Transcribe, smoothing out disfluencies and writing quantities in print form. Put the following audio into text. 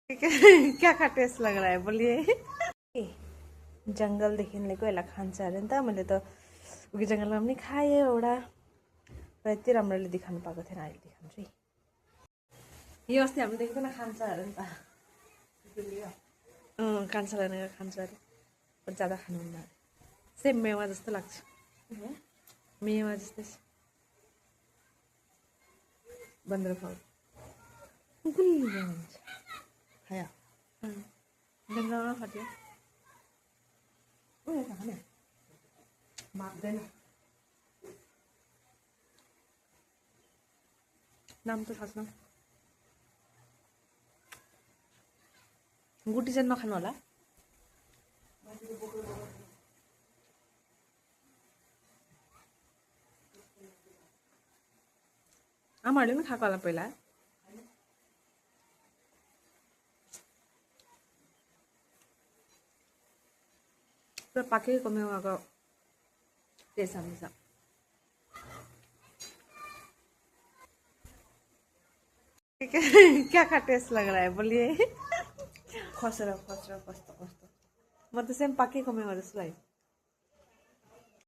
क्या क्या टेस्ट लग रहा है बोलिए। जङ्गलदेखि ल्याएको यसलाई खान्छ अरे नि त। मैले त उही जङ्गलमा पनि खाएँ एउटा, र यति राम्ररी देखाउनु पाएको थिएन। अहिले देखाउँछु है। यो अस्ति हामीले देख्दैन खान्छ अरे नि त। कान्छालाई लगेर खान्छ अरे, पर ज्यादा खानुहुन्न अरे। सेम मेवा जस्तो लाग्छ, मेवा जस्तै छ। बन्दर खाऊ गुलियो हुन्छ खायो जङ्गलमा खट्यो। उयो खाने माग्दैन। नाम त थाहा छैन। गुटी चाहिँ नखानु होला। आमाहरूले पनि खाएको होला पहिला। पुरा पाकेको मेवाको टेस्ट आउँछ। क्या क्या टेस्ट लग रहा है बोलिए। खसेर खसेर कस्तो कस्तो, म त सेम पाकेको मेवा जस्तो लाग्यो।